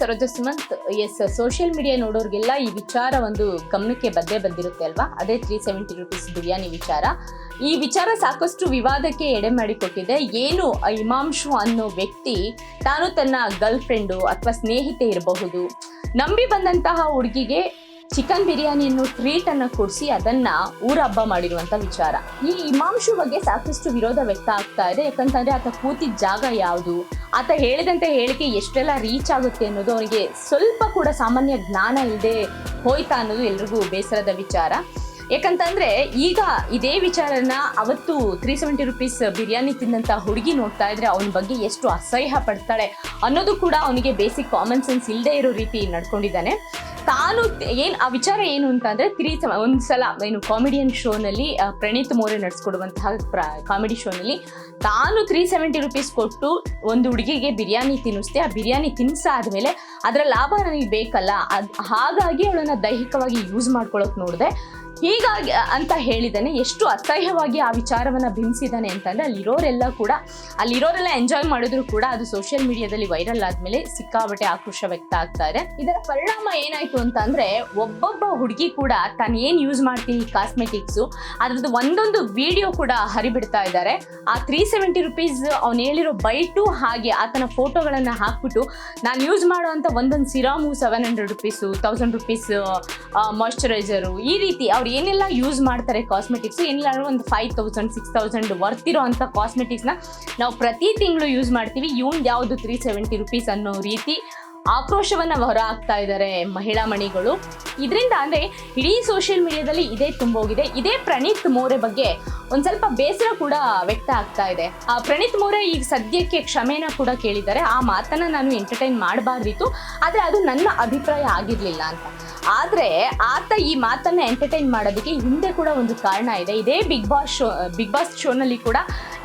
Saroja Sumanth. Yes, social media ನೋಡೋರಿಗೆಲ್ಲ ಈ ವಿಚಾರ ಒಂದು ಗಮನಕ್ಕೆ ಬಂದಿರುತ್ತೆ ಅಲ್ವಾ? ಅದೇ 370 ರೂಪೀಸ್ ಬಿರಿಯಾನಿ ವಿಚಾರ. ಈ ವಿಚಾರ ಸಾಕಷ್ಟು ವಿವಾದಕ್ಕೆ ಎಡೆ ಮಾಡಿಕೊಟ್ಟಿದೆ. ಏನು ಇಮಾಂಶು ಅನ್ನೋ ವ್ಯಕ್ತಿ ತಾನು ತನ್ನ ಗರ್ಲ್ ಫ್ರೆಂಡು ಅಥವಾ ಸ್ನೇಹಿತೆ ಇರಬಹುದು ನಂಬಿ ಬಂದಂತಹ ಹುಡುಗಿಗೆ ಚಿಕನ್ ಬಿರಿಯಾನಿ ಅನ್ನೋ ಟ್ರೀಟ್ ಅನ್ನ ಕೊಡಿಸಿ ಅದನ್ನ ಊರ ಹಬ್ಬ ಮಾಡಿರುವಂತ ವಿಚಾರ. ಈ ಇಮಾಂಶು ಬಗ್ಗೆ ಸಾಕಷ್ಟು ವಿರೋಧ ವ್ಯಕ್ತ ಆಗ್ತಾ ಇದೆ. ಯಾಕಂತಂದ್ರೆ ಆತ ಕೂತಿದ್ದ ಜಾಗ ಯಾವುದು, ಆತ ಹೇಳಿದಂತೆ ಹೇಳಿಕೆ ಎಷ್ಟೆಲ್ಲ ರೀಚ್ ಆಗುತ್ತೆ ಅನ್ನೋದು ಅವನಿಗೆ ಸ್ವಲ್ಪ ಕೂಡ ಸಾಮಾನ್ಯ ಜ್ಞಾನ ಇಲ್ಲದೆ ಹೋಯ್ತಾ ಅನ್ನೋದು ಎಲ್ರಿಗೂ ಬೇಸರದ ವಿಚಾರ. ಯಾಕಂತಂದ್ರೆ ಈಗ ಇದೇ ವಿಚಾರನ ಅವತ್ತು 370 ರೂಪೀಸ್ ಬಿರಿಯಾನಿ ತಿಂದಂತ ಹುಡುಗಿ ನೋಡ್ತಾ ಇದ್ರೆ ಅವನ ಬಗ್ಗೆ ಎಷ್ಟು ಅಸಹ್ಯ ಪಡ್ತಾಳೆ ಅನ್ನೋದು ಕೂಡ ಅವನಿಗೆ ಬೇಸಿಕ್ ಕಾಮನ್ ಸೆನ್ಸ್ ಇಲ್ಲದೆ ಇರೋ ರೀತಿ ನಡ್ಕೊಂಡಿದ್ದಾನೆ. ತಾನು ಆ ವಿಚಾರ ಏನು ಅಂತಂದ್ರೆ ಒಂದ್ಸಲ ಏನು ಕಾಮಿಡಿಯನ್ ಶೋನಲ್ಲಿ ಪ್ರಣೀತ್ ಮೋರೆ ನಡೆಸ್ಕೊಡುವಂತಹ ಕಾಮಿಡಿ ಶೋನಲ್ಲಿ ತಾನು 370 ರೂಪೀಸ್ ಕೊಟ್ಟು ಒಂದು ಹುಡುಗಿಗೆ ಬಿರಿಯಾನಿ ತಿನ್ನಿಸ್ದೆ. ಆ ಬಿರಿಯಾನಿ ತಿನ್ಸಾದ್ಮೇಲೆ ಅದರ ಲಾಭ ನನಗೆ ಬೇಕಲ್ಲ, ಹಾಗಾಗಿ ಅವಳನ್ನ ದೈಹಿಕವಾಗಿ ಯೂಸ್ ಮಾಡ್ಕೊಳಕ್ ನೋಡಿದೆ ಹೀಗಾಗಿ ಅಂತ ಹೇಳಿದ್ದಾನೆ. ಎಷ್ಟು ಅಸಹ್ಯವಾಗಿ ಆ ವಿಚಾರವನ್ನ ಬಿಂಬಿಸಿದ್ದಾನೆ ಅಂತಂದ್ರೆ ಅಲ್ಲಿರೋರೆಲ್ಲ ಎಂಜಾಯ್ ಮಾಡಿದ್ರು ಕೂಡ ಅದು ಸೋಷಿಯಲ್ ಮೀಡಿಯಾದಲ್ಲಿ ವೈರಲ್ ಆದ್ಮೇಲೆ ಸಿಕ್ಕಾಬಟ್ಟೆ ಆಕ್ರೋಶ ವ್ಯಕ್ತ ಆಗ್ತಾ ಇದೆ. ಇದರ ಪರಿಣಾಮ ಏನಾಯ್ತು ಅಂತ ಅಂದ್ರೆ ಒಬ್ಬೊಬ್ಬ ಹುಡುಗಿ ಕೂಡ ತಾನು ಏನ್ ಯೂಸ್ ಮಾಡ್ತೀನಿ ಕಾಸ್ಮೆಟಿಕ್ಸ್ ಅದ್ರದ್ದು ಒಂದೊಂದು ವಿಡಿಯೋ ಕೂಡ ಹರಿಬಿಡ್ತಾ ಇದ್ದಾರೆ. ಆ 370 ರೂಪೀಸ್ ಅವ್ನು ಹೇಳಿರೋ ಬೈಟು ಹಾಗೆ ಆತನ ಫೋಟೋಗಳನ್ನ ಹಾಕ್ಬಿಟ್ಟು ನಾನು ಯೂಸ್ ಮಾಡುವಂತ ಒಂದೊಂದು ಸಿರಾಮು 700 ರೂಪೀಸ್ 1000 ರೂಪೀಸ್ ಮಾಯಿಶ್ಚರೈಸರು ಈ ರೀತಿ ಅವ್ರು ಏನೆಲ್ಲ ಯೂಸ್ ಮಾಡ್ತಾರೆ ಕಾಸ್ಮೆಟಿಕ್ಸ್, ಏನಿಲ್ಲ ಒಂದು 5000 6000 ವರ್ತ್ ಇರೋ ಅಂತ ಕಾಸ್ಮೆಟಿಕ್ಸ್ನ ನಾವು ಪ್ರತಿ ತಿಂಗಳು ಯೂಸ್ ಮಾಡ್ತೀವಿ. ಯಾವುದು 370 ರೂಪೀಸ್ ಅನ್ನೋ ರೀತಿ ಆಕ್ರೋಶವನ್ನ ಹೊರ ಹಾಕ್ತಾ ಇದ್ದಾರೆ ಮಹಿಳಾ ಮಣಿಗಳು. ಇದರಿಂದ ಅಂದ್ರೆ ಇಡೀ ಸೋಷಿಯಲ್ ಮೀಡಿಯಾದಲ್ಲಿ ಇದೇ ತುಂಬೋಗಿದೆ. ಇದೇ ಪ್ರಣೀತ್ ಮೋರೆ ಬಗ್ಗೆ ಒಂದ್ ಸ್ವಲ್ಪ ಬೇಸರ ಕೂಡ ವ್ಯಕ್ತ ಆಗ್ತಾ ಇದೆ. ಪ್ರಣೀತ್ ಮೋರೆ ಈಗ ಸದ್ಯಕ್ಕೆ ಕ್ಷಮೆನ ಕೂಡ ಕೇಳಿದ್ದಾರೆ. ಆ ಮಾತನ್ನ ನಾನು ಎಂಟರ್ಟೈನ್ ಮಾಡಬಾರ್ದಿತ್ತು, ಆದ್ರೆ ಅದು ನನ್ನ ಅಭಿಪ್ರಾಯ ಆಗಿರ್ಲಿಲ್ಲ ಅಂತ. ಆದ್ರೆ ಆತ ಈ ಮಾತನ್ನ ಎಂಟರ್ಟೈನ್ ಮಾಡೋದಕ್ಕೆ ಹಿಂದೆ ಕೂಡ ಒಂದು ಕಾರಣ ಇದೆ. ಇದೇ ಬಿಗ್ ಬಾಸ್ ಶೋನಲ್ಲಿ ಕೂಡ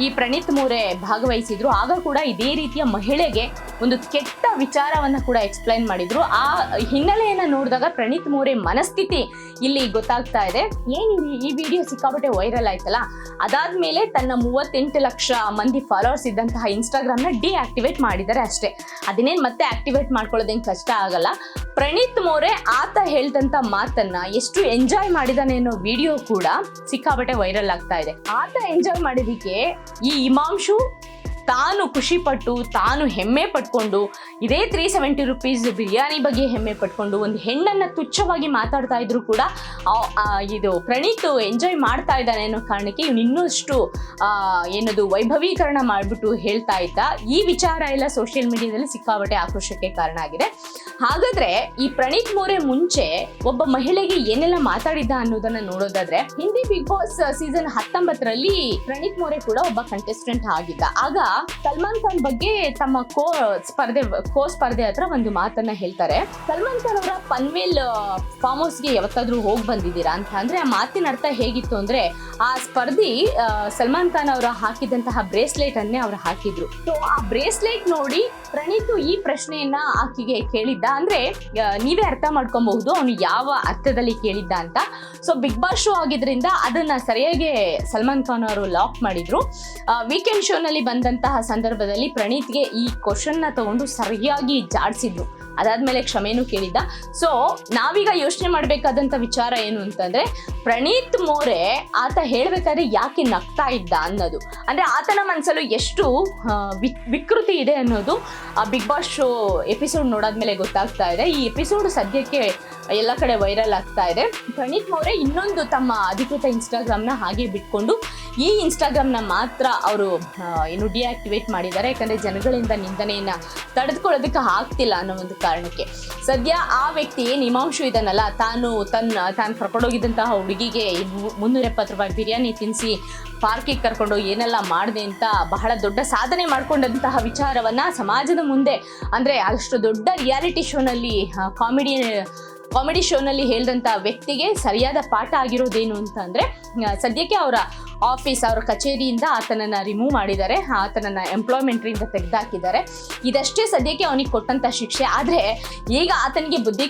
ಈ ಪ್ರಣೀತ್ ಮೋರೆ ಭಾಗವಹಿಸಿದ್ರು. ಆಗ ಕೂಡ ಇದೇ ರೀತಿಯ ಮಹಿಳೆಗೆ ಒಂದು ಕೆಟ್ಟ ವಿಚಾರವನ್ನ ಕೂಡ ಎಕ್ಸ್ಪ್ಲೈನ್ ಮಾಡಿದ್ರು. ಆ ಹಿನ್ನೆಲೆಯನ್ನ ನೋಡಿದಾಗ ಪ್ರಣೀತ್ ಮೋರೆ ಮನಸ್ಥಿತಿ ಇಲ್ಲಿ ಗೊತ್ತಾಗ್ತಾ ಇದೆ. ಈ ವಿಡಿಯೋ ಸಿಕ್ಕಾಪಟ್ಟೆ ವೈರಲ್ ಆಯ್ತಲ್ಲ, ಅದಾದ್ಮೇಲೆ ತನ್ನ 38 ಲಕ್ಷ ಮಂದಿ ಫಾಲೋವರ್ಸ್ ಇದ್ದಂತಹ ಇನ್ಸ್ಟಾಗ್ರಾಮ್ನ ಡಿಆಕ್ಟಿವೇಟ್ ಮಾಡಿದ್ದಾರೆ ಅಷ್ಟೇ. ಅದನ್ನೇನು ಮತ್ತೆ ಆಕ್ಟಿವೇಟ್ ಮಾಡ್ಕೊಳ್ಳೋದೇನು ಕಷ್ಟ ಆಗಲ್ಲ. ಪ್ರಣೀತ್ ಮೋರೆ ಆತ ಹೇಳ್ದಂತ ಮಾತನ್ನ ಎಷ್ಟು ಎಂಜಾಯ್ ಮಾಡಿದಾನೆ ಅನ್ನೋ ವಿಡಿಯೋ ಕೂಡ ಸಿಕ್ಕಾಪಟ್ಟೆ ವೈರಲ್ ಆಗ್ತಾ ಇದೆ. ಆತ ಎಂಜಾಯ್ ಮಾಡಿದಕ್ಕೆ ಈ ಇಮಾಂಶು ತಾನು ಖುಷಿ ಪಟ್ಟು ತಾನು ಹೆಮ್ಮೆ ಪಟ್ಕೊಂಡು ಇದೇ 370 ರೂಪೀಸ್ ಬಿರಿಯಾನಿ ಬಗ್ಗೆ ಹೆಮ್ಮೆ ಪಟ್ಕೊಂಡು ಒಂದು ಹೆಣ್ಣನ್ನ ತುಚ್ಛವಾಗಿ ಮಾತಾಡ್ತಾ ಇದ್ರು ಕೂಡ ಇದು ಪ್ರಣೀತ್ ಎಂಜಾಯ್ ಮಾಡ್ತಾ ಇದ್ದಾನೆ ಅನ್ನೋ ಕಾರಣಕ್ಕೆ ಇವ್ನು ಇನ್ನಷ್ಟು ಏನದು ವೈಭವೀಕರಣ ಮಾಡ್ಬಿಟ್ಟು ಹೇಳ್ತಾ ಇದ್ದ. ಈ ವಿಚಾರ ಎಲ್ಲ ಸೋಷಿಯಲ್ ಮೀಡಿಯಾದಲ್ಲಿ ಸಿಕ್ಕಾಪಟ್ಟೆ ಆಕ್ರೋಶಕ್ಕೆ ಕಾರಣ ಆಗಿದೆ. ಹಾಗಾದ್ರೆ ಈ ಪ್ರಣೀತ್ ಮೋರೆ ಮುಂಚೆ ಒಬ್ಬ ಮಹಿಳೆಗೆ ಏನೆಲ್ಲ ಮಾತಾಡಿದ್ದ ಅನ್ನೋದನ್ನ ನೋಡೋದಾದ್ರೆ, ಹಿಂದಿ ಬಿಗ್ ಬಾಸ್ ಸೀಸನ್ 19ರಲ್ಲಿ ಪ್ರಣೀತ್ ಮೋರೆ ಕೂಡ ಒಬ್ಬ ಕಂಟೆಸ್ಟೆಂಟ್ ಆಗಿದ್ದ. ಆಗ ಸಲ್ಮಾನ್ ಖಾನ್ ಬಗ್ಗೆ ತಮ್ಮ ಕೋ ಸ್ಪರ್ಧೆ ಹತ್ರ ಒಂದು ಮಾತನ್ನ ಹೇಳ್ತಾರೆ. ಸಲ್ಮಾನ್ ಖಾನ್ ಅವರ ಪನ್ವೇಲ್ ಫಾರ್ಮ್ ಹೌಸ್ಗೆ ಯಾವತ್ತಾದ್ರೂ ಹೋಗಿ ಬಂದಿದ್ದೀರಾ ಅಂತ. ಅಂದ್ರೆ ಆ ಮಾತಿನ ಅರ್ಥ ಹೇಗಿತ್ತು ಅಂದ್ರೆ, ಆ ಸ್ಪರ್ಧಿ ಸಲ್ಮಾನ್ ಖಾನ್ ಅವರ ಹಾಕಿದಂತಹ ಬ್ರೇಸ್ಲೆಟ್ ಅನ್ನೇ ಅವ್ರು ಹಾಕಿದ್ರು. ಸೊ ಆ ಬ್ರೇಸ್ಲೆಟ್ ನೋಡಿ ಪ್ರಣೀತ್ ಈ ಪ್ರಶ್ನೆಯನ್ನ ಆಕೆಗೆ ಕೇಳಿದ್ದ. ಅಂದ್ರೆ ನೀವೇ ಅರ್ಥ ಮಾಡ್ಕೊಬಹುದು ಅವನು ಯಾವ ಅರ್ಥದಲ್ಲಿ ಕೇಳಿದ್ದ ಅಂತ. ಸೊ ಬಿಗ್ ಬಾಸ್ ಶೋ ಆಗಿದ್ರಿಂದ ಅದನ್ನ ಸರಿಯಾಗಿ ಸಲ್ಮಾನ್ ಖಾನ್ ಅವರು ಲಾಕ್ ಮಾಡಿದ್ರು. ವೀಕೆಂಡ್ ಶೋನಲ್ಲಿ ಬಂದಂತಹ ಸಂದರ್ಭದಲ್ಲಿ ಪ್ರಣೀತ್ಗೆ ಈ ಕ್ವಶನ್ ನ ತಗೊಂಡು ಸರಿಯಾಗಿ ಜಾಡಿಸಿದ್ರು. ಅದಾದ್ಮೇಲೆ ಕ್ಷಮೆನೂ ಕೇಳಿದ್ದ. ಸೊ ನಾವೀಗ ಯೋಚನೆ ಮಾಡ್ಬೇಕಾದಂತ ವಿಚಾರ ಏನು ಅಂತಂದ್ರೆ, ಪ್ರಣೀತ್ ಮೋರೆ ಆತ ಹೇಳ್ಬೇಕಾದ್ರೆ ಯಾಕೆ ನಗ್ತಾ ಇದ್ದ ಅನ್ನೋದು. ಅಂದ್ರೆ ಆತನ ಮನಸ್ಸಲ್ಲೂ ಎಷ್ಟು ವಿಕೃತಿ ಇದೆ ಅನ್ನೋದು ಬಿಗ್ ಬಾಸ್ ಶೋ ಎಪಿಸೋಡ್ ನೋಡಾದ್ಮೇಲೆ ಗೊತ್ತಾಗ್ತಾ ಇದೆ. ಈ ಎಪಿಸೋಡ್ ಸದ್ಯಕ್ಕೆ ಎಲ್ಲ ಕಡೆ ವೈರಲ್ ಆಗ್ತಾ ಇದೆ. ಪ್ರಣೀತ್ ಮೋರೆ ಇನ್ನೊಂದು ತಮ್ಮ ಅಧಿಕೃತ ಇನ್ಸ್ಟಾಗ್ರಾಮ್ನ ಹಾಗೆ ಬಿಟ್ಕೊಂಡು ಈ ಇನ್ಸ್ಟಾಗ್ರಾಮ್ನ ಮಾತ್ರ ಅವರು ಏನು ಡಿಆಕ್ಟಿವೇಟ್ ಮಾಡಿದ್ದಾರೆ. ಯಾಕಂದ್ರೆ ಜನಗಳಿಂದ ನಿಂದನೆಯನ್ನ ತಡೆದುಕೊಳ್ಳೋದಕ್ಕೆ ಆಗ್ತಿಲ್ಲ ಅನ್ನೋ ಒಂದು ಕಾರಣಕ್ಕೆ. ಸದ್ಯ ಆ ವ್ಯಕ್ತಿ ಇಮಾಂಶು ಇದನ್ನಲ್ಲ, ತಾನು ಕರ್ಕೊಂಡೋಗಿದ್ದಂತಹ ಹುಡುಗಿಗೆ 370 ರೂಪಾಯಿ ಬಿರಿಯಾನಿ ತಿನ್ನಿಸಿ ಪಾರ್ಕಿಗೆ ಕರ್ಕೊಂಡು ಏನೆಲ್ಲ ಮಾಡಿದೆ ಅಂತ ಬಹಳ ದೊಡ್ಡ ಸಾಧನೆ ಮಾಡ್ಕೊಂಡಂತಹ ವಿಚಾರವನ್ನ ಸಮಾಜದ ಮುಂದೆ, ಅಂದ್ರೆ ಅಷ್ಟು ದೊಡ್ಡ ರಿಯಾಲಿಟಿ ಶೋನಲ್ಲಿ ಕಾಮಿಡಿ ಕಾಮಿಡಿ ಶೋನಲ್ಲಿ ಹೇಳಿದಂಥ ವ್ಯಕ್ತಿಗೆ ಸರಿಯಾದ ಪಾಠ ಆಗಿರೋದೇನು ಅಂತ ಅಂದರೆ ಸದ್ಯಕ್ಕೆ ಅವರ ಆಫೀಸ್ ಅವರ ಕಚೇರಿಯಿಂದ ಆತನನ್ನು ರಿಮೂವ್ ಮಾಡಿದ್ದಾರೆ, ಆತನನ್ನು ಎಂಪ್ಲಾಯ್ಮೆಂಟ್ರಿಂದ ತೆಗೆದುಹಾಕಿದ್ದಾರೆ. ಇದಷ್ಟೇ ಸದ್ಯಕ್ಕೆ ಅವನಿಗೆ ಕೊಟ್ಟಂಥ ಶಿಕ್ಷೆ. ಆದರೆ ಈಗ ಆತನಿಗೆ ಬುದ್ಧಿ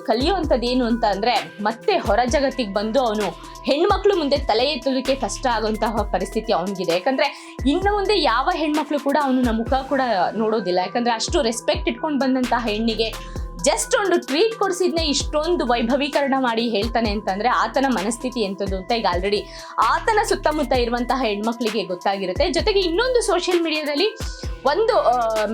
ಕಲಿಯುವಂಥದ್ದು ಏನು ಅಂತ ಅಂದರೆ ಮತ್ತೆ ಹೊರ ಜಗತ್ತಿಗೆ ಬಂದು ಅವನು ಹೆಣ್ಮಕ್ಳು ಮುಂದೆ ತಲೆ ಎತ್ತೋದಕ್ಕೆ ಕಷ್ಟ ಆಗುವಂತಹ ಪರಿಸ್ಥಿತಿ ಅವನಿಗಿದೆ. ಯಾಕಂದರೆ ಇನ್ನು ಮುಂದೆ ಯಾವ ಹೆಣ್ಮಕ್ಳು ಕೂಡ ಅವನ ಮುಖ ಕೂಡ ನೋಡೋದಿಲ್ಲ. ಯಾಕಂದರೆ ಅಷ್ಟು ರೆಸ್ಪೆಕ್ಟ್ ಇಟ್ಕೊಂಡು ಬಂದಂತಹ ಹೆಣ್ಣಿಗೆ ಜಸ್ಟ್ ಒಂದು ಟ್ರೀಟ್ ಕೊಡಿಸಿದ್ನೇ ಇಷ್ಟೊಂದು ವೈಭವೀಕರಣ ಮಾಡಿ ಹೇಳ್ತಾನೆ ಅಂತಂದರೆ ಆತನ ಮನಸ್ಥಿತಿ ಎಂಥದ್ದು ಅಂತ ಈಗ ಆಲ್ರೆಡಿ ಆತನ ಸುತ್ತಮುತ್ತ ಇರುವಂತಹ ಹೆಣ್ಮಕ್ಳಿಗೆ ಗೊತ್ತಾಗಿರುತ್ತೆ. ಜೊತೆಗೆ ಇನ್ನೊಂದು ಸೋಷಿಯಲ್ ಮೀಡಿಯಾದಲ್ಲಿ ಒಂದು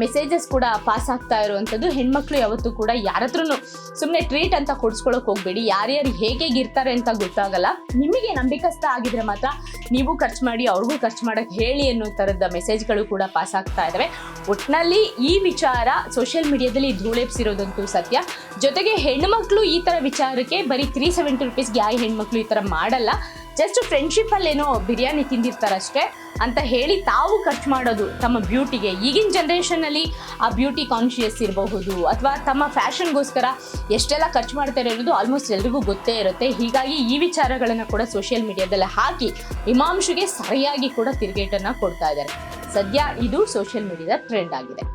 ಮೆಸೇಜಸ್ ಕೂಡ ಪಾಸ್ ಆಗ್ತಾ ಇರುವಂಥದ್ದು, ಹೆಣ್ಮಕ್ಳು ಯಾವತ್ತೂ ಕೂಡ ಯಾರ ಹತ್ರನೂ ಸುಮ್ಮನೆ ಟ್ರೀಟ್ ಅಂತ ಕೊಡಿಸ್ಕೊಳ್ಳೋಕೆ ಹೋಗಬೇಡಿ. ಯಾರ್ಯಾರು ಹೇಗೆ ಇರ್ತಾರೆ ಅಂತ ಗೊತ್ತಾಗಲ್ಲ. ನಿಮಗೆ ನಂಬಿಕಸ್ಥ ಆಗಿದ್ರೆ ಮಾತ್ರ ನೀವು ಖರ್ಚು ಮಾಡಿ ಅವ್ರಿಗೂ ಖರ್ಚು ಮಾಡೋಕ್ಕೆ ಹೇಳಿ ಅನ್ನೋ ಥರದ ಮೆಸೇಜ್ಗಳು ಕೂಡ ಪಾಸ್ ಆಗ್ತಾ ಇದ್ದಾವೆ. ಒಟ್ಟಿನಲ್ಲಿ ಈ ವಿಚಾರ ಸೋಷಿಯಲ್ ಮೀಡಿಯಾದಲ್ಲಿ ಧೂಳೆಪ್ಸಿರೋದಂತೂ ಸತ್ಯ. ಜೊತೆಗೆ ಹೆಣ್ಮಕ್ಳು ಈ ಥರ ವಿಚಾರಕ್ಕೆ ಬರೀ 370 ರೂಪೀಸ್ಗೆ ಯಾವ ಹೆಣ್ಮಕ್ಳು ಈ ಥರ ಮಾಡಲ್ಲ. ಜಸ್ಟ್ ಫ್ರೆಂಡ್ಶಿಪ್ಪಲ್ಲೇನೋ ಬಿರಿಯಾನಿ ತಿಂದಿರ್ತಾರಷ್ಟೇ ಅಂತ ಹೇಳಿ ತಾವು ಖರ್ಚು ಮಾಡೋದು ತಮ್ಮ ಬ್ಯೂಟಿಗೆ. ಈಗಿನ ಜನ್ರೇಷನಲ್ಲಿ ಆ ಬ್ಯೂಟಿ ಕಾನ್ಷಿಯಸ್ ಇರಬಹುದು ಅಥವಾ ತಮ್ಮ ಫ್ಯಾಷನ್ಗೋಸ್ಕರ ಎಷ್ಟೆಲ್ಲ ಖರ್ಚು ಮಾಡ್ತಾರೆ ಅನ್ನೋದು ಆಲ್ಮೋಸ್ಟ್ ಎಲ್ರಿಗೂ ಗೊತ್ತೇ ಇರುತ್ತೆ. ಹೀಗಾಗಿ ಈ ವಿಚಾರಗಳನ್ನು ಕೂಡ ಸೋಷಿಯಲ್ ಮೀಡಿಯಾದಲ್ಲಿ ಹಾಕಿ ಹಿಮಾಂಶುಗೆ ಸರಿಯಾಗಿ ಕೂಡ ತಿರುಗೇಟನ್ನು ಕೊಡ್ತಾ ಇದ್ದಾರೆ. ಸದ್ಯ ಇದು ಸೋಷಿಯಲ್ ಮೀಡಿಯಾದ ಟ್ರೆಂಡ್ ಆಗಿದೆ.